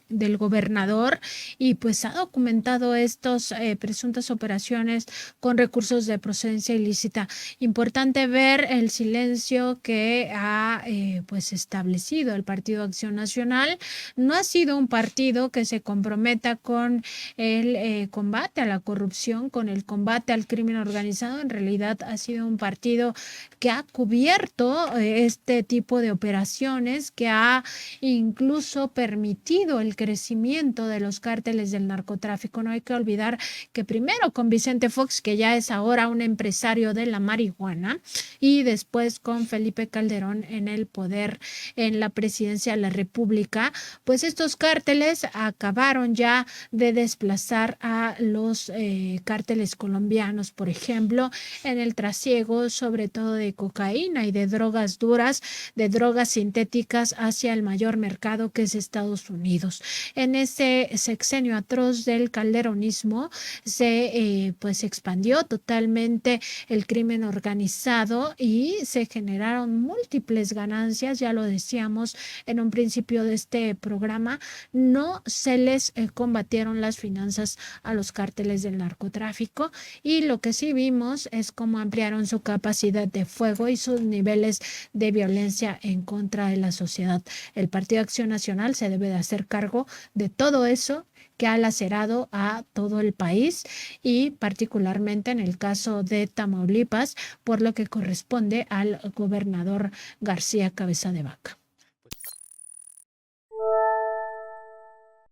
[SPEAKER 2] del gobernador, y pues ha documentado estos presuntas operaciones con recursos de procedencia ilícita. Importante ver el silencio que ha pues establecido el Partido Acción Nacional. No ha sido un partido que se comprometa con el combate a la corrupción, con el combate al crimen organizado. En realidad ha sido un partido que ha cubierto este tipo de operaciones, que ha incluso permitido el crecimiento de los cárteles del narcotráfico. No hay que olvidar que primero con Vicente Fox, que ya es ahora un empresario de la marihuana, y después con Felipe Calderón en el poder, en la presidencia de la República, pues estos cárteles acabaron ya de desplazar a los cárteles colombianos, por ejemplo, en el trasiego sobre todo de cocaína y de drogas duras, de drogas sintéticas hacia el mayor mercado, que es Estados Unidos. En ese sexenio atroz del calderonismo se pues expandió totalmente el crimen organizado y se generaron múltiples ganancias. Ya lo decíamos en un principio de este programa, no se les combatieron las finanzas a los cárteles del narcotráfico, y lo que sí vimos es cómo ampliaron su capacidad de fuego y sus niveles de violencia en contra de la sociedad. El Partido Acción Nacional se debe de hacer cargo de todo eso que ha lacerado a todo el país, y particularmente en el caso de Tamaulipas, por lo que corresponde al gobernador García Cabeza de Vaca.